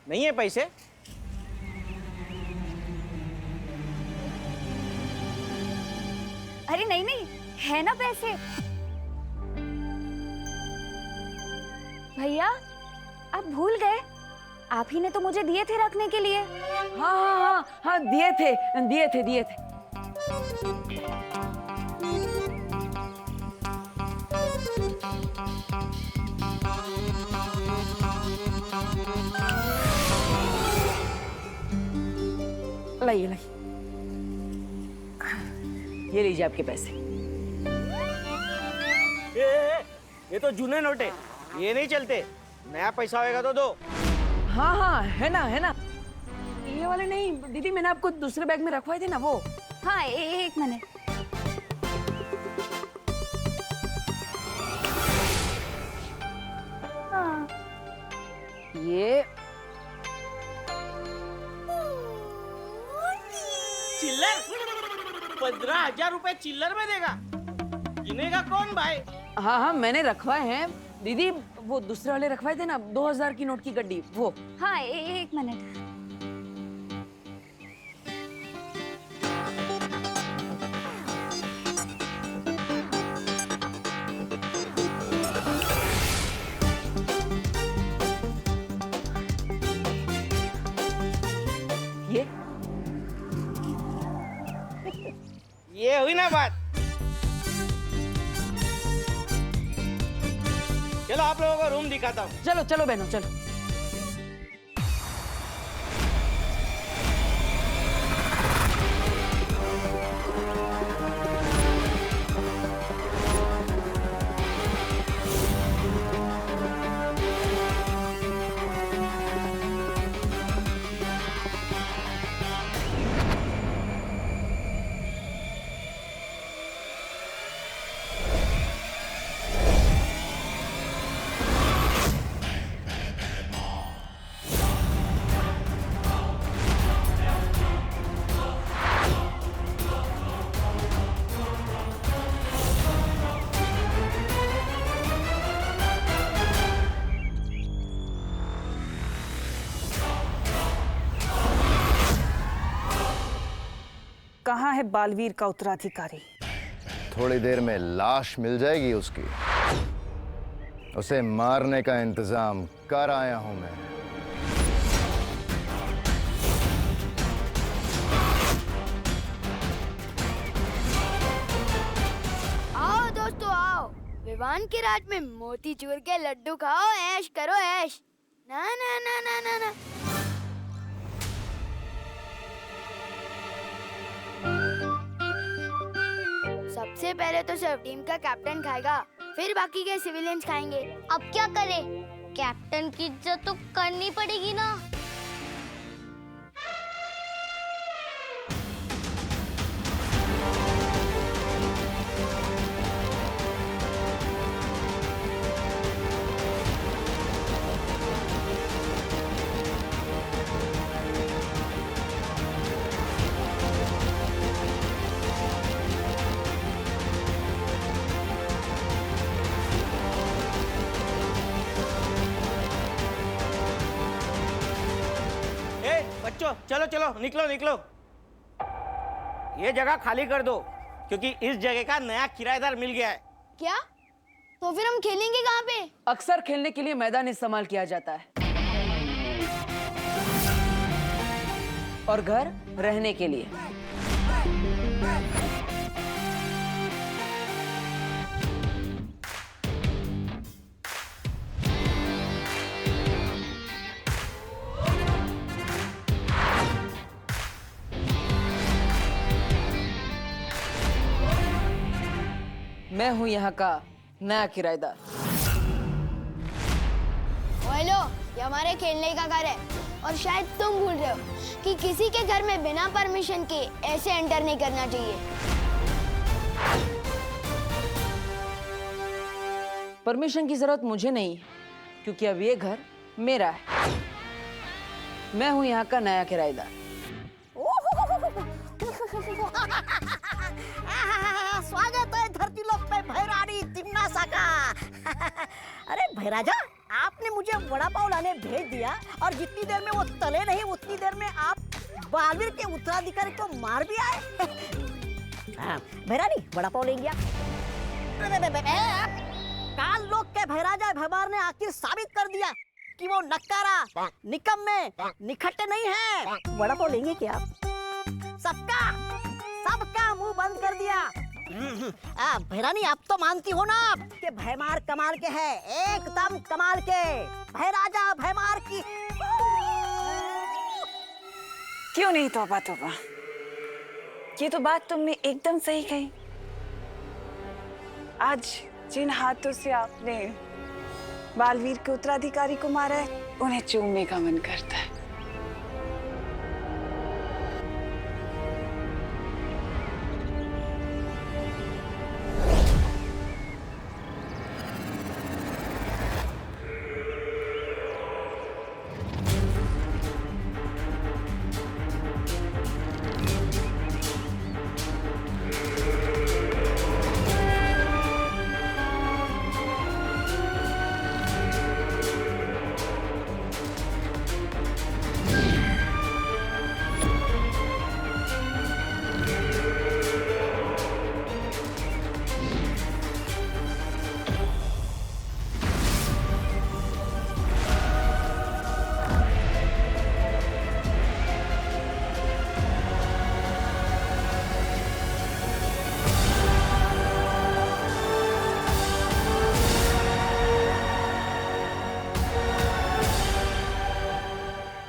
नहीं है पैसे? अरे नहीं नहीं, है ना पैसे। भैया आप भूल गए, आप ही ने तो मुझे दिए थे रखने के लिए। हाँ हाँ हाँ हाँ, दिए थे दिए थे दिए थे। लाइए लाइए, ये लीजिए आपके पैसे। ये तो जूने नोट है, ये नहीं चलते। नया पैसा होएगा तो दो। हाँ हाँ, है ना है ना। ये वाले नहीं दीदी, मैंने आपको दूसरे बैग में रखवाए थे ना वो। हाँ एक मिनट। हाँ ये चिल्लर 15,000 रुपए चिल्लर में देगा? गिनेगा कौन भाई? हाँ हाँ, मैंने रखवाए हैं दीदी। वो दूसरे वाले रखवाए थे ना, 2000 की नोट की गड्डी, वो। हाँ एक मिनट। ये हुई ना बात। चलो आप लोगों को रूम दिखाता हूँ। चलो चलो बहनों चलो। कहाँ है बालवीर का उत्तराधिकारी? थोड़ी देर में लाश मिल जाएगी उसकी। उसे मारने का इंतजाम कर आया हूं मैं। आओ दोस्तों आओ, विवान की रात में मोतीचूर के लड्डू खाओ, ऐश करो ऐश। ना ना ना ना ना ना। सबसे पहले तो सिर्फ टीम का कैप्टन खाएगा, फिर बाकी के सिविलियंस खाएंगे। अब क्या करें? कैप्टन की इज्जत तो करनी पड़ेगी ना। बच्चों चलो चलो निकलो निकलो। ये जगह खाली कर दो, क्योंकि इस जगह का नया किराएदार मिल गया है। क्या? तो फिर हम खेलेंगे कहाँ पे? अक्सर खेलने के लिए मैदान इस्तेमाल किया जाता है, और घर रहने के लिए। मैं हूं यहाँ का नया किराएदार। हेलो, ये हमारे खेलने का घर है, और शायद तुम भूल रहे हो कि किसी के घर में बिना परमिशन के ऐसे एंटर नहीं करना चाहिए। परमिशन की जरूरत मुझे नहीं, क्योंकि अब ये घर मेरा है। मैं हूं यहाँ का नया किराएदार। स्वागत है धरती लोक पे भैरानी तिमनासा का। अरे भैराजा, आपने मुझे मुझे वड़ा पाव लाने भेज दिया और जितनी देर में वो तले नहीं उतनी देर में आप बालवीर के उत्तराधिकारी को मार भी आए। हाँ, भैरानी वड़ा पाव लेंगे आप? काल लोग के भैराजा भैमार ने आखिर साबित कर दिया कि वो नक्कारा, निकम्मे, निखट्टे नहीं है। वड़ा पाव लेंगे क्या आप? सबका मुंह बंद कर दिया। भैरानी आप तो मानती हो ना कि भैमार कमाल के है, एकदम कमाल के। भैराजा भैमार की क्यों नहीं तौबा तौबा, ये तो बात तुमने एकदम सही कही। आज जिन हाथों से आपने बालवीर के उत्तराधिकारी को मारा है, उन्हें चूमने का मन करता है।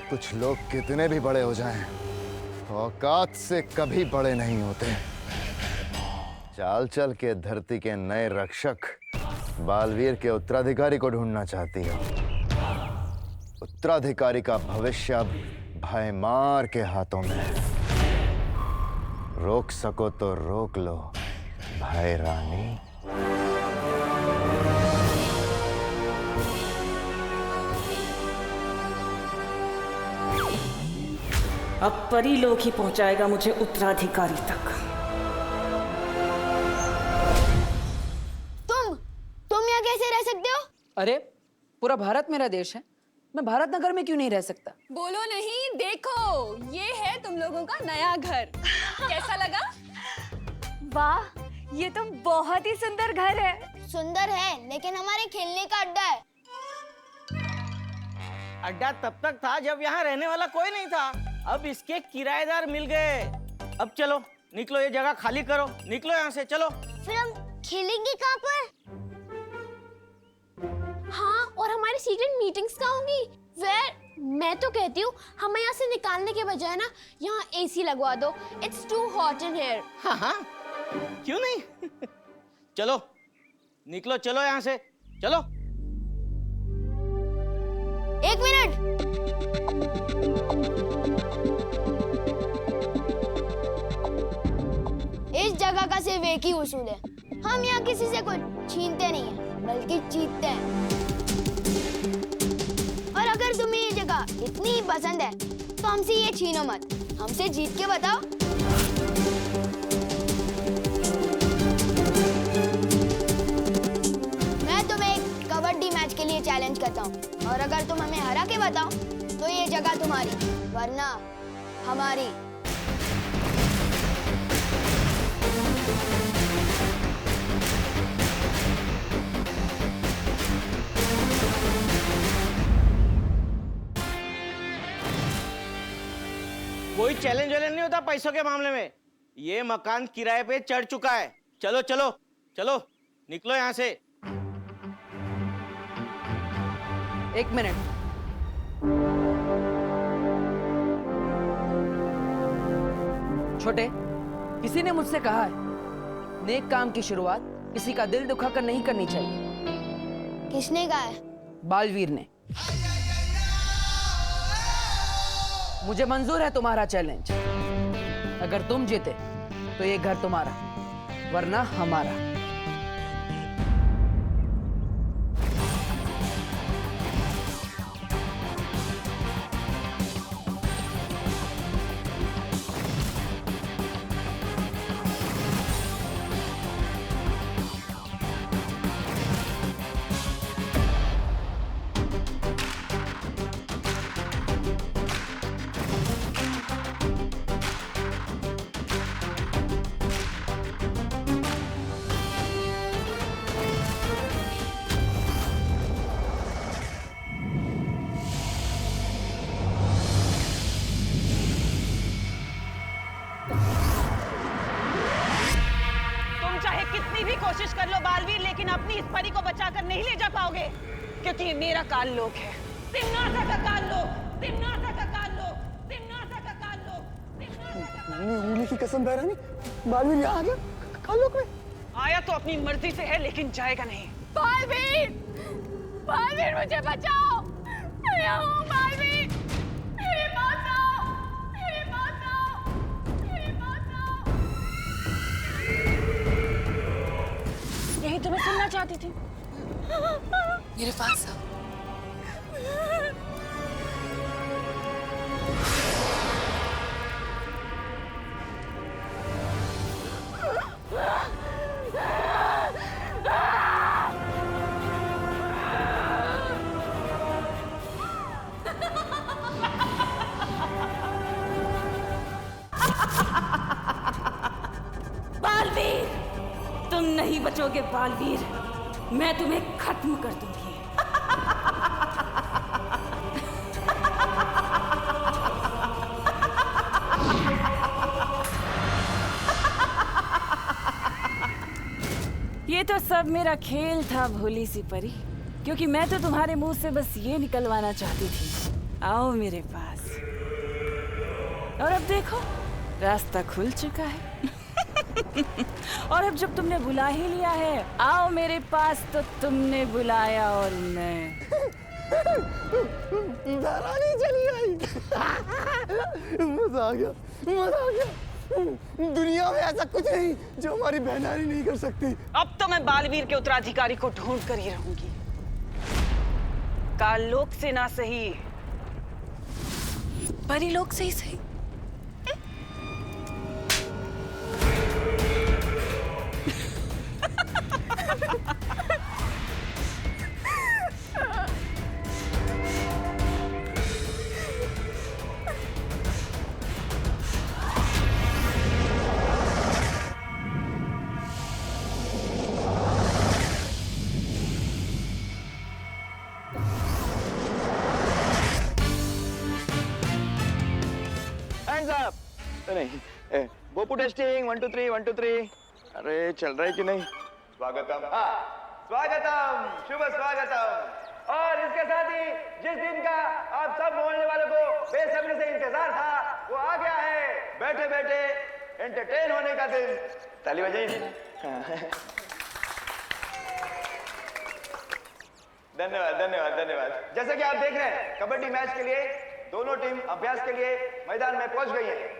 कुछ लोग कितने भी बड़े हो जाएं, औकात से कभी बड़े नहीं होते। चाल चल के धरती के नए रक्षक बालवीर के उत्तराधिकारी को ढूंढना चाहती हो। उत्तराधिकारी का भविष्य अब भैमार के हाथों में है। रोक सको तो रोक लो भैरानी। अब परीलोक ही पहुंचाएगा मुझे उत्तराधिकारी तक। तुम यहाँ कैसे रह सकते हो? अरे पूरा भारत मेरा देश है, मैं भारत नगर में क्यों नहीं रह सकता? बोलो नहीं, देखो ये है तुम लोगों का नया घर। कैसा लगा? वाह, ये तो बहुत ही सुंदर घर है। सुंदर है, लेकिन हमारे खेलने का अड्डा है। अड्डा तब तक था जब यहाँ रहने वाला कोई नहीं था। अब इसके किराएदार मिल गए। अब चलो निकलो, ये जगह खाली करो, निकलो यहाँ से, चलो। फिर हम खेलेंगे कहाँ पर? हाँ, और हमारी सीक्रेट मीटिंग्स कहाँ होंगी? मैं तो कहती हूँ हमें यहाँ से निकालने के बजाय ना यहाँ एसी लगवा दो। It's too hot in here. हाँ, क्यों नहीं? चलो निकलो, चलो यहाँ से, चलो। 1 मिनट। इस जगह का सिर्फ एक ही उसूल है, हम यहाँ किसी से कुछ छीनते नहीं हैं, बल्कि जीतते हैं। और अगर तुम्हें ये जगह इतनी ही पसंद है तो हमसे ये छीनो मत, हमसे जीत के बताओ। मैं तुम्हें एक कबड्डी मैच के लिए चैलेंज करता हूँ, और अगर तुम हमें हरा के बताओ तो ये जगह तुम्हारी, वरना हमारी। कोई चैलेंज वैलेंज नहीं होता पैसों के मामले में। ये मकान किराए पे चढ़ चुका है। चलो चलो चलो, निकलो यहाँ से। 1 मिनट। छोटे, किसी ने मुझसे कहा है नेक काम की शुरुआत किसी का दिल दुखाकर नहीं करनी चाहिए। किसने कहा है? बालवीर ने। मुझे मंजूर है तुम्हारा चैलेंज। अगर तुम जीते तो ये घर तुम्हारा, वरना हमारा। चाहे कितनी भी कोशिश कर लो बालवीर, लेकिन अपनी इस परी को बचाकर नहीं ले जा पाओगे, क्योंकि ये मेरा काल लोक है। तिम्नासा का काल लोक, तिम्नासा का काल लोक, तिम्नासा का काल लोक, तिम्नासा का काल लोक। उंगली की कसम बहरानी, बालवीर यहाँ आ गया कालोक में। आया तो अपनी मर्जी से है, लेकिन जाएगा नहीं। बालवीर, बालवीर मुझे बचाओ, मैं यहाँ हूँ बालवीर, मेरे पास आओ, मेरे पास आओ, मेरे पास आओ। यही तो मैं सुनना चाहती थी। मेरे पास आओ। बालवीर, तुम नहीं बचोगे बालवीर, मैं तुम्हें खत्म कर दूंगी। ये तो सब मेरा खेल था भोली सी परी, क्योंकि मैं तो तुम्हारे मुंह से बस ये निकलवाना चाहती थी, आओ मेरे पास। और अब देखो, रास्ता खुल चुका है। और अब जब तुमने बुला ही लिया है, आओ मेरे पास, तो तुमने बुलाया और मैं। बहरानी चली आई। मजा आ गया, मजा आ गया। दुनिया में ऐसा कुछ नहीं जो हमारी बहनानी नहीं कर सकती। अब तो मैं बालवीर के उत्तराधिकारी को ढूंढ कर ही रहूंगी। काललोक से ना सही, परीलोक से ही सही। नहीं, बोपू टेस्टिंग 1 2 3 1 2 3। अरे चल रहा है कि नहीं? स्वागतम, हाँ स्वागतम, शुभ स्वागतम। और इसके साथ ही जिस दिन का आप सब मोहल्ले वालों को बेसब्री से इंतजार था, वो आ गया है। बैठे बैठे एंटरटेन होने का दिन। ताली बजाइए। धन्यवाद धन्यवाद धन्यवाद। जैसे कि आप देख रहे हैं, कबड्डी मैच के लिए दोनों टीम अभ्यास के लिए मैदान में पहुंच गई है।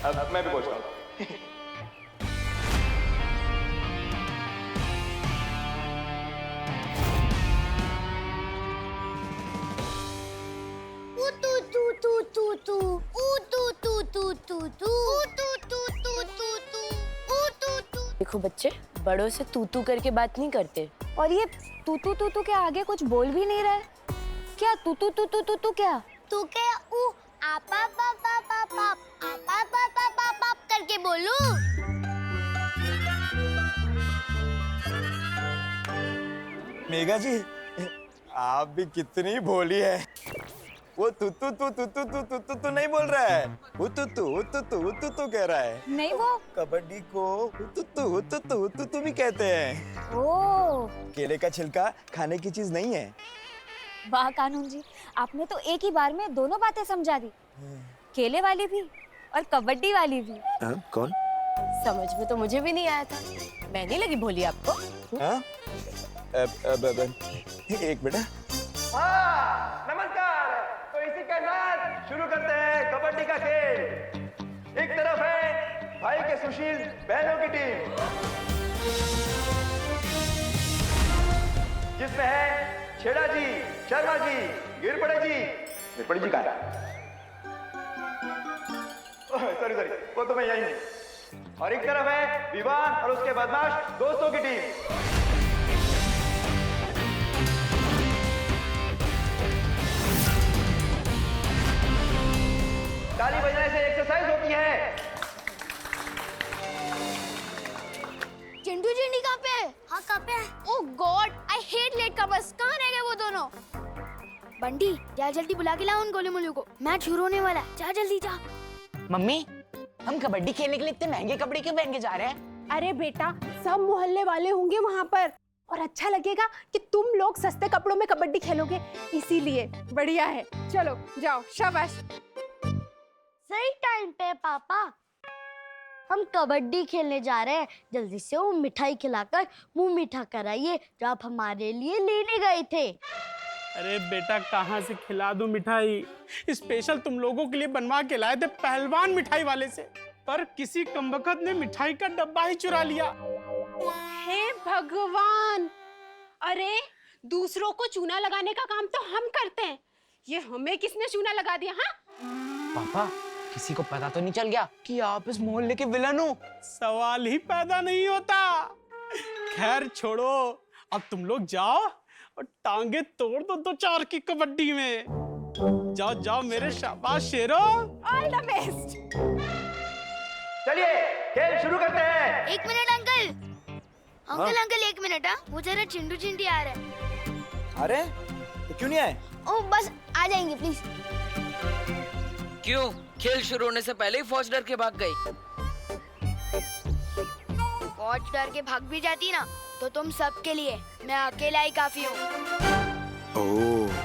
अब मैं भी पहुंचता हूँ। देखो बच्चे, बड़ों से तू तू करके बात नहीं करते। और ये तू तू के आगे कुछ बोल भी नहीं रहा है। क्या तू तू क्या? तू क्या ऊ आपा पापा पापा आपा पापा पापा करके बोलूं? मेघा जी, आप भी कितनी भोली है। वो तू नहीं बोल रहा है, तू कह रहा है। नहीं, वो कबड्डी को तू भी कहते हैं। ओ, केले का छिलका खाने की चीज नहीं है। वाह कानून जी, आपने तो एक ही बार में दोनों बातें समझा दी, केले वाली भी और कबड्डी वाली भी। कौन? समझ में तो मुझे भी नहीं आया था। मैं नहीं लगी भोली आपको? एक बेटा। हाँ, नमस्कार। तो इसी के साथ शुरू करते हैं कबड्डी का खेल। एक तरफ है भाई के सुशील बहनों की टीम, जिसमें है छेड़ा जी, शर्मा जी, गिरपड़े जी कहाँ है? सॉरी वो तो मैं यही हूँ। और एक तरफ है विवान और उसके बदमाश दोस्तों की टीम। ताली बजाने एक्सरसाइज होती है। चिंटू चिंडी कहाँ पे है? हाँ कहाँ पे है? Oh God, I hate late comers. कहाँ रह गए वो दोनों? बंटी जा जल्दी बुला के लाओ उन गोले मोले को, मैच शुरू होने वाला है। जा जल्दी जा। मम्मी, हम कबड्डी खेलने के लिए इतने महंगे कपड़े क्यों पहन के जा रहे हैं? अरे बेटा, सब मोहल्ले वाले होंगे वहाँ पर और अच्छा लगेगा कि तुम लोग सस्ते कपड़ों में कबड्डी खेलोगे, इसीलिए बढ़िया है। चलो जाओ, शाबाश। सही टाइम पे पापा, हम कबड्डी खेलने जा रहे हैं। जल्दी से वो मिठाई खिलाकर मुंह मीठा कराइए जो आप हमारे लिए लेने गए थे। अरे बेटा, कहाँ से खिला दूं मिठाई? स्पेशल तुम लोगों के लिए बनवा के लाए थे पहलवान मिठाई वाले से, पर किसी कमबख्त ने मिठाई का डब्बा ही चुरा लिया। हे भगवान! अरे दूसरों को चूना लगाने का काम तो हम करते हैं, ये हमें किसने चूना लगा दिया? हाँ पापा, किसी को पता तो नहीं चल गया कि आप इस मोहल्ले के विलन हो? सवाल ही पैदा नहीं होता। खैर छोड़ो, अब तुम लोग जाओ और टांगे तोड़ दो 2-4 की कबड्डी में। जाओ जाओ मेरे शाबाश शेरो। All the best. चलिए खेल शुरू करते हैं। एक मिनट अंकल, अंकल अंकल एक मिनट। हाँ, वो जरा चिंटू चिंटी आ रहे हैं। अरे तो क्यों नहीं आए? ओ बस आ जाएंगे प्लीज। क्यों? खेल शुरू होने से पहले ही फौज डर के भाग गई। फौज डर के भाग भी जाती ना तो तुम सबके लिए मैं अकेला ही काफी हूँ। ओह,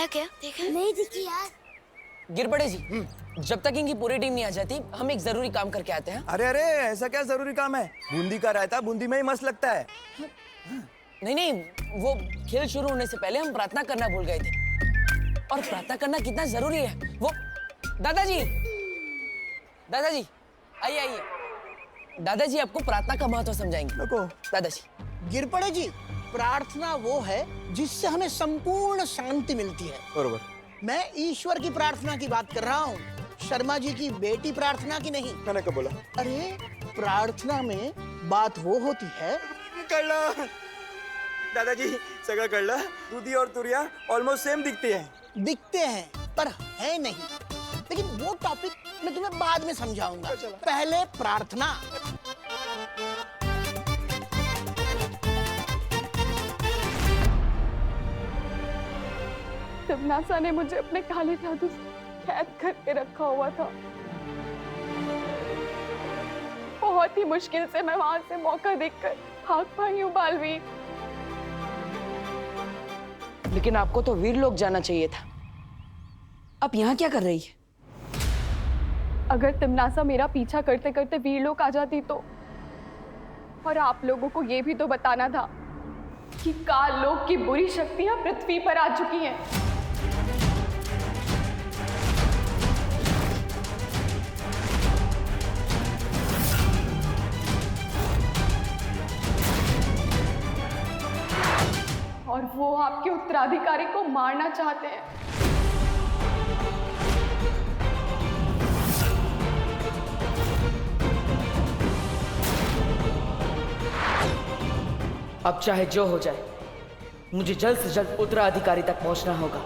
क्या देखा? नहीं दिखी यार। गिरपड़े जी, जब तक इनकी पूरी टीम नहीं आ जाती, हम एक जरूरी काम करके आते हैं। अरे अरे, ऐसा क्या जरूरी काम है? बूंदी का रायता बूंदी में ही मस्त लगता है। नहीं नहीं, वो खेल शुरू होने से पहले हम प्रार्थना करना भूल गए थे, और प्रार्थना करना कितना जरूरी है वो। दादाजी, दादाजी आइए आइए। दादाजी आपको प्रार्थना का महत्व समझाएंगे। दादाजी। गिरपड़े जी, प्रार्थना वो है जिससे हमें संपूर्ण शांति मिलती है। बरोबर। मैं ईश्वर की प्रार्थना की बात कर रहा हूँ, शर्मा जी की बेटी प्रार्थना की नहीं। मैंने कब बोला? अरे प्रार्थना में बात वो होती है। कल्ला दादाजी, सगा कल्ला, दूधी और तुरिया ऑलमोस्ट सेम दिखती हैं। दिखते हैं पर है नहीं, लेकिन वो टॉपिक मैं तुम्हें बाद में समझाऊंगा। पहले प्रार्थना। तमनासा ने मुझे अपने काले जादू से कैद करके रखा हुआ था। बहुत ही मुश्किल से मैं वहां से मौका देखकर भाग पाई हूँ बालवीर। लेकिन आपको तो वीर लोग जाना चाहिए था। आप यहाँ क्या कर रही है? अगर तमनासा मेरा पीछा करते करते वीर लोग आ जाती तो, और आप लोगों को ये भी तो बताना था कि काल लोक की बुरी शक्तियां पृथ्वी पर आ चुकी हैं। और वो आपके उत्तराधिकारी को मारना चाहते हैं। अब चाहे जो हो जाए, मुझे जल्द से जल्द उत्तराधिकारी तक पहुंचना होगा।